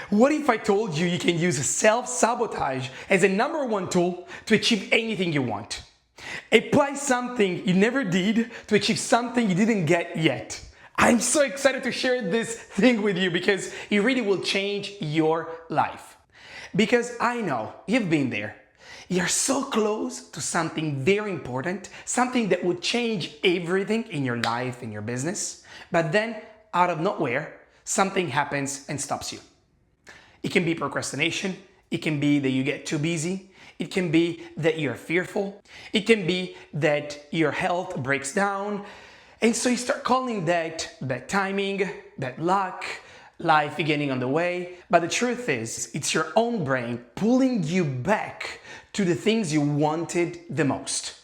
What if I told you you can use self-sabotage as a #1 tool to achieve anything you want? Apply something you never did to achieve something you didn't get yet. I'm so excited to share this thing with you because it really will change your life. Because I know you've been there. You're so close to something very important, something that would change everything in your life, in your business, but then out of nowhere, something happens and stops you. It can be procrastination, it can be that you get too busy, it can be that you're fearful, it can be that your health breaks down, and so you start calling that bad timing, bad luck, life getting on the way. But the truth is, it's your own brain pulling you back to the things you wanted the most.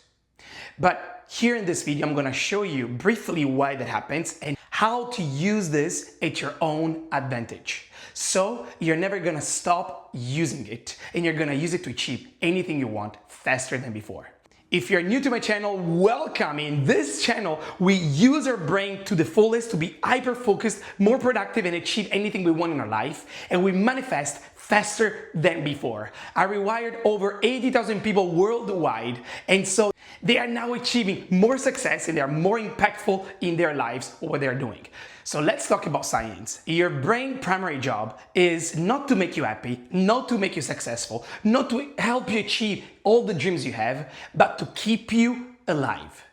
But here in this video, I'm gonna show you briefly why that happens and how to use this at your own advantage. So you're never gonna stop using it and you're gonna use it to achieve anything you want faster than before. If you're new to my channel, welcome. In this channel, we use our brain to the fullest to be hyper-focused, more productive, and achieve anything we want in our life, and we manifest faster than before. I rewired over 80,000 people worldwide, and so they are now achieving more success and they are more impactful in their lives or what they're doing. So let's talk about science. Your brain's primary job is not to make you happy, not to make you successful, not to help you achieve all the dreams you have, but to keep you alive.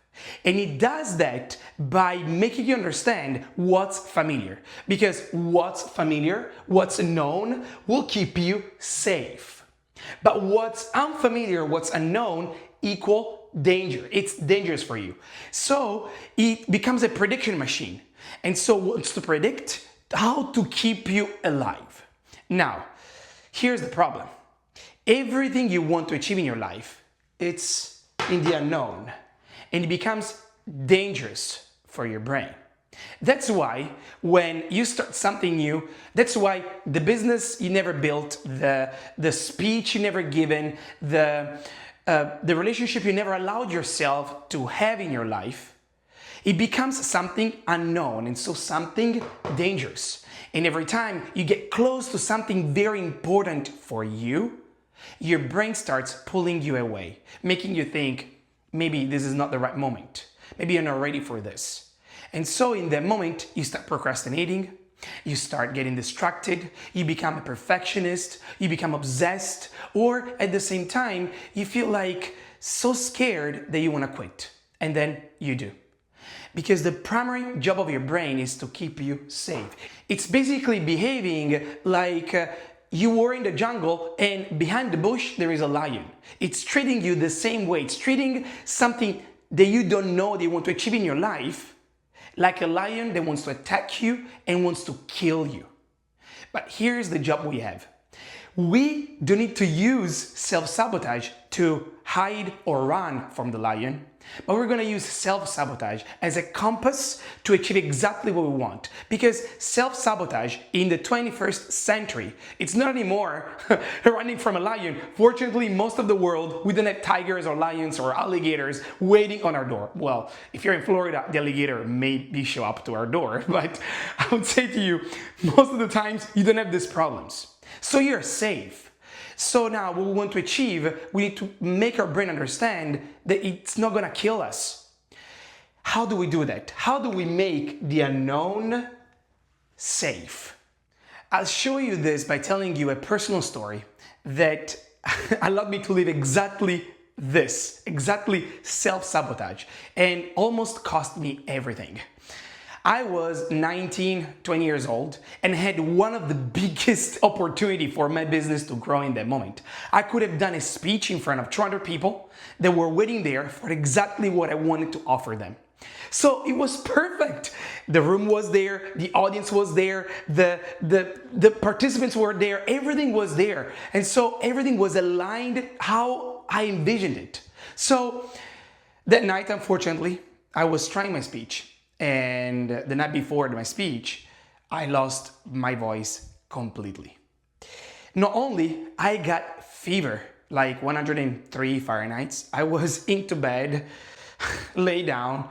And it does that by making you understand what's familiar. Because what's familiar, what's known, will keep you safe. But what's unfamiliar, what's unknown, equal danger. It's dangerous for you. So it becomes a prediction machine. And so it wants to predict how to keep you alive. Now, here's the problem. Everything you want to achieve in your life, it's in the unknown. And it becomes dangerous for your brain. That's why when you start something new, that's why the business you never built, the speech you never given, the relationship you never allowed yourself to have in your life, it becomes something unknown and so something dangerous. And every time you get close to something very important for you, your brain starts pulling you away, making you think, maybe this is not the right moment. Maybe you're not ready for this. And so in that moment, you start procrastinating, you start getting distracted, you become a perfectionist, you become obsessed, or at the same time, you feel like so scared that you want to quit. And then you do. Because the primary job of your brain is to keep you safe. It's basically behaving like you were in the jungle and behind the bush there is a lion. It's treating you the same way. It's treating something that you don't know that you want to achieve in your life like a lion that wants to attack you and wants to kill you. But here's the job we have. We don't need to use self-sabotage to hide or run from the lion, but we're going to use self-sabotage as a compass to achieve exactly what we want. Because self-sabotage in the 21st century, it's not anymore running from a lion. Fortunately, most of the world, we don't have tigers or lions or alligators waiting on our door. Well, if you're in Florida, the alligator maybe show up to our door, but I would say to you, most of the times you don't have these problems. So you're safe. So now what we want to achieve, we need to make our brain understand that it's not going to kill us. How do we do that? How do we make the unknown safe? I'll show you this by telling you a personal story that allowed me to live exactly this, exactly self-sabotage, and almost cost me everything. I was 19, 20 years old and had one of the biggest opportunity for my business to grow in that moment. I could have done a speech in front of 200 people that were waiting there for exactly what I wanted to offer them. So it was perfect. The room was there, the audience was there, the participants were there, everything was there. And so everything was aligned how I envisioned it. So that night, unfortunately, I was trying my speech. And the night before my speech, I lost my voice completely. Not only I got fever, like 103 Fahrenheit, I was into bed, lay down.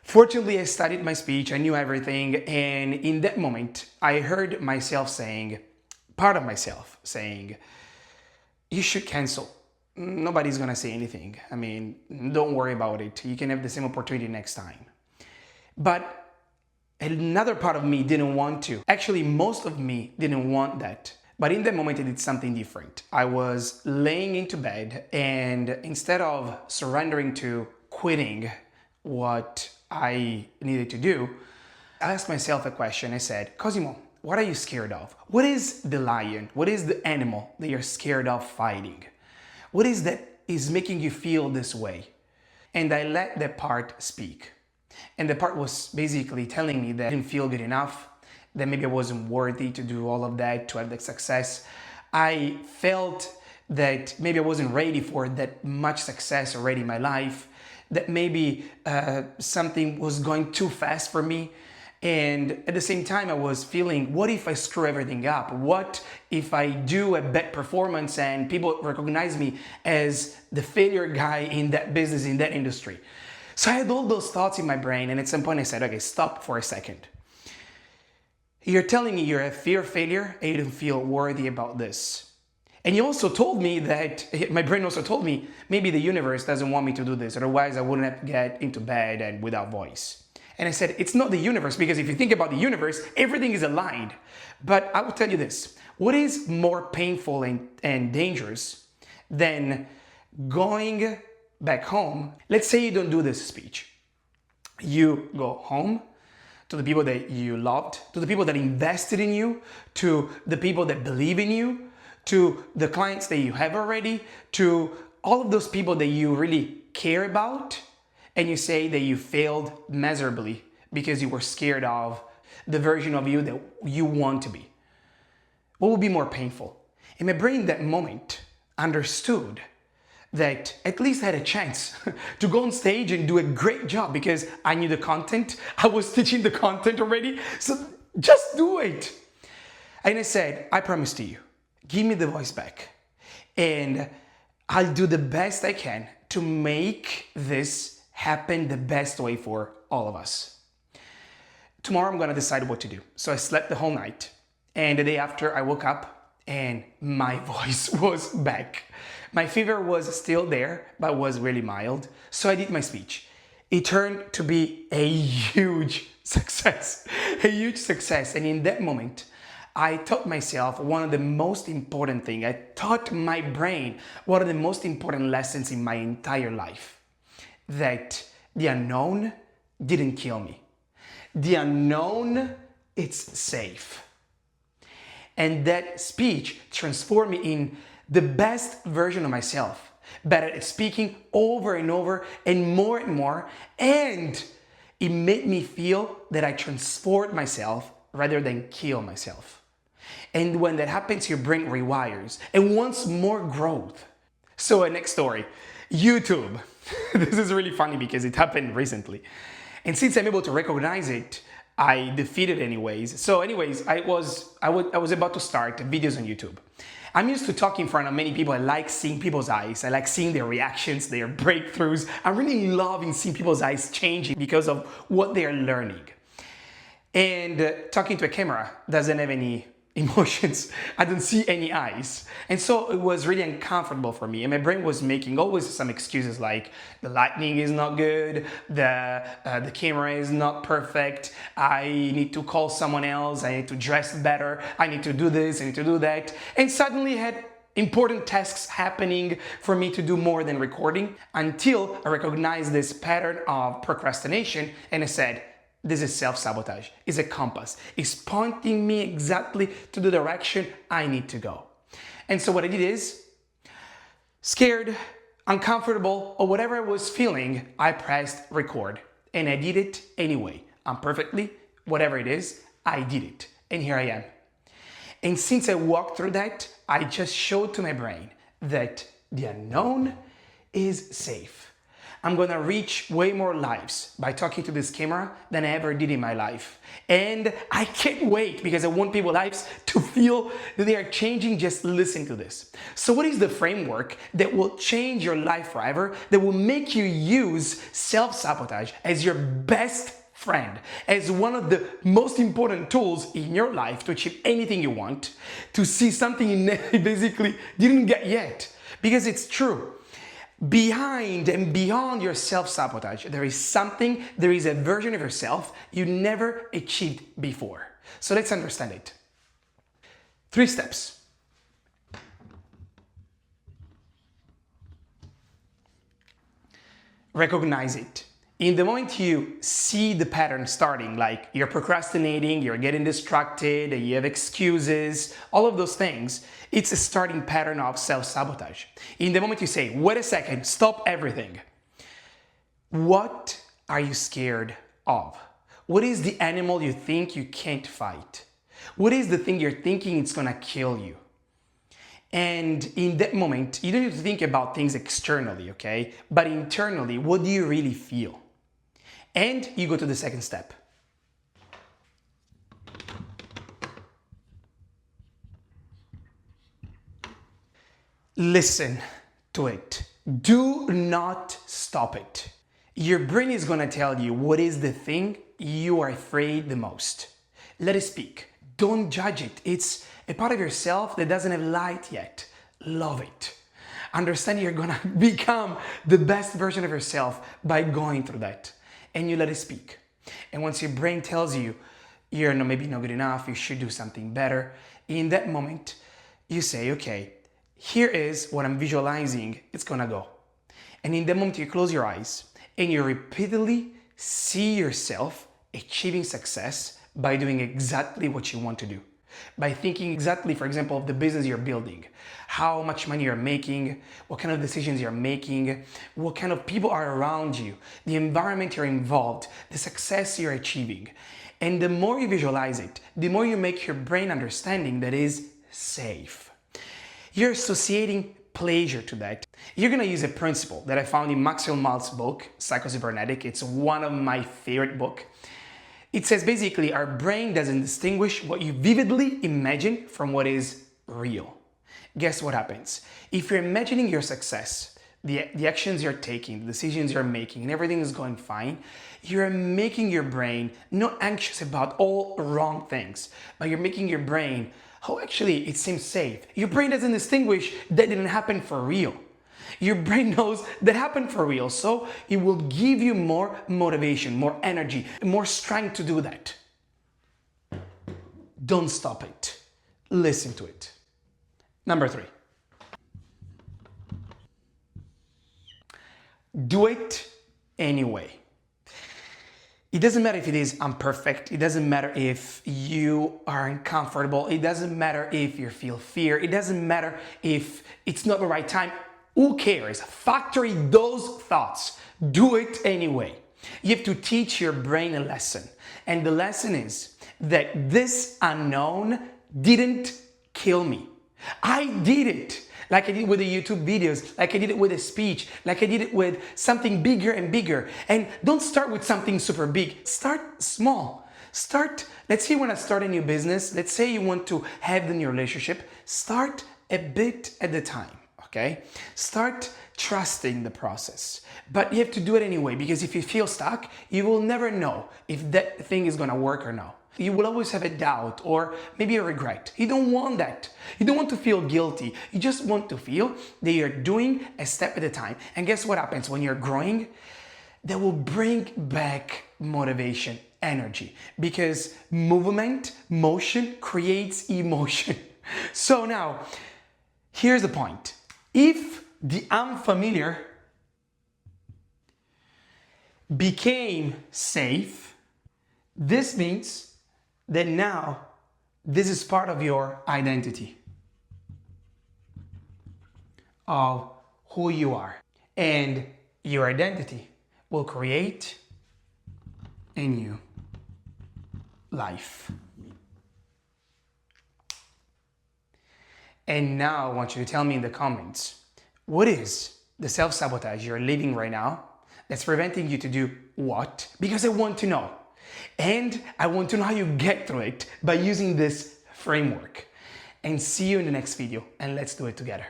Fortunately, I studied my speech, I knew everything, and in that moment, I heard myself saying, part of myself saying, you should cancel. Nobody's gonna say anything. I mean, don't worry about it. You can have the same opportunity next time. But another part of me didn't want to. Actually, most of me didn't want that. But in that moment, I did something different. I was laying into bed, and instead of surrendering to quitting what I needed to do, I asked myself a question. I said, Cosimo, what are you scared of? What is the lion? What is the animal that you're scared of fighting? What is that is making you feel this way? And I let that part speak. And the part was basically telling me that I didn't feel good enough, that maybe I wasn't worthy to do all of that, to have that success. I felt that maybe I wasn't ready for that much success already in my life, that maybe something was going too fast for me. And at the same time, I was feeling, what if I screw everything up? What if I do a bad performance and people recognize me as the failure guy in that business, in that industry? So I had all those thoughts in my brain, and at some point I said, okay, stop for a second. You're telling me you're a fear of failure and you don't feel worthy about this. And you also told me that, my brain also told me, maybe the universe doesn't want me to do this, otherwise I wouldn't have get into bed and without voice. And I said, it's not the universe, because if you think about the universe, everything is aligned. But I will tell you this, what is more painful and dangerous than going back home? Let's say you don't do this speech. You go home to the people that you loved, to the people that invested in you, to the people that believe in you, to the clients that you have already, to all of those people that you really care about, and you say that you failed miserably because you were scared of the version of you that you want to be. What would be more painful? And my brain in that moment understood that at least I had a chance to go on stage and do a great job because I knew the content. I was teaching the content already, so just do it. And I said, I promise to you, give me the voice back and I'll do the best I can to make this happen the best way for all of us. Tomorrow I'm gonna decide what to do. So I slept the whole night, and the day after I woke up and my voice was back. My fever was still there, but was really mild. So I did my speech. It turned to be a huge success, And in that moment, I taught myself one of the most important things. I taught my brain one of the most important lessons in my entire life. That the unknown didn't kill me. The unknown, it's safe. And that speech transformed me in the best version of myself, better at speaking over and over and more, and it made me feel that I transformed myself rather than kill myself. And when that happens, your brain rewires and wants more growth. So next story, YouTube. This is really funny because it happened recently. And since I'm able to recognize it, I defeated anyways. So anyways, I was about to start videos on YouTube. I'm used to talking in front of many people. I like seeing people's eyes. I like seeing their reactions, their breakthroughs. I'm really loving seeing people's eyes changing because of what they're learning. And talking to a camera doesn't have any emotions. I don't see any eyes. And so it was really uncomfortable for me. And my brain was making always some excuses like the lighting is not good, the camera is not perfect, I need to call someone else, I need to dress better, I need to do this, I need to do that. And suddenly I had important tasks happening for me to do more than recording until I recognized this pattern of procrastination and I said, this is self-sabotage. It's a compass. It's pointing me exactly to the direction I need to go. And so what I did is, scared, uncomfortable, or whatever I was feeling, I pressed record. And I did it anyway. Imperfectly, whatever it is, I did it. And here I am. And since I walked through that, I just showed to my brain that the unknown is safe. I'm gonna reach way more lives by talking to this camera than I ever did in my life. And I can't wait because I want people's lives to feel that they are changing just listening to this. So what is the framework that will change your life forever, that will make you use self-sabotage as your best friend, as one of the most important tools in your life to achieve anything you want, to see something you basically didn't get yet. Because it's true. Behind and beyond your self-sabotage, there is a version of yourself you never achieved before. So let's understand it. 3 steps. Recognize it. In the moment you see the pattern starting, like you're procrastinating, you're getting distracted, you have excuses, all of those things, it's a starting pattern of self-sabotage. In the moment you say, wait a second, stop everything. What are you scared of? What is the animal you think you can't fight? What is the thing you're thinking it's gonna kill you? And in that moment, you don't need to think about things externally, okay? But internally, what do you really feel? And you go to the second step. Listen to it. Do not stop it. Your brain is gonna tell you what is the thing you are afraid the most. Let it speak. Don't judge it. It's a part of yourself that doesn't have light yet. Love it. Understand you're gonna become the best version of yourself by going through that. And you let it speak. And once your brain tells you you're maybe not good enough, you should do something better, in that moment, you say, okay, here is what I'm visualizing, it's gonna go. And in the moment you close your eyes and you repeatedly see yourself achieving success by doing exactly what you want to do. By thinking exactly, for example, of the business you're building, how much money you're making, what kind of decisions you're making, what kind of people are around you, the environment you're involved, the success you're achieving. And the more you visualize it, the more you make your brain understanding that is safe. You're associating pleasure to that. You're gonna use a principle that I found in Maxwell Maltz's book, Psycho-Cybernetic. It's one of my favorite books. It says basically our brain doesn't distinguish what you vividly imagine from what is real. Guess what happens? If you're imagining your success, the actions you're taking, the decisions you're making, and everything is going fine, you're making your brain not anxious about all wrong things, but you're making your brain, oh, actually, it seems safe. Your brain doesn't distinguish that didn't happen for real. Your brain knows that happened for real, so it will give you more motivation, more energy, more strength to do that. Don't stop it. Listen to it. Number 3. Do it anyway. It doesn't matter if it is imperfect. It doesn't matter if you are uncomfortable. It doesn't matter if you feel fear. It doesn't matter if it's not the right time. Who cares? Factory those thoughts. Do it anyway. You have to teach your brain a lesson. And the lesson is that this unknown didn't kill me. I did it. Like I did with the YouTube videos, like I did it with a speech, like I did it with something bigger and bigger. And don't start with something super big. Start small. Let's say you want to start a new business. Let's say you want to have a new relationship. Start a bit at a time. Okay? Start trusting the process. But you have to do it anyway, because if you feel stuck, you will never know if that thing is gonna work or not. You will always have a doubt or maybe a regret. You don't want that. You don't want to feel guilty. You just want to feel that you're doing a step at a time. And guess what happens when you're growing? That will bring back motivation, energy, because motion creates emotion. So now, here's the point. If the unfamiliar became safe, this means that now this is part of your identity, of who you are. And your identity will create a new life. And now I want you to tell me in the comments, what is the self-sabotage you're living right now that's preventing you to do what? Because I want to know. And I want to know how you get through it by using this framework. And see you in the next video, and let's do it together.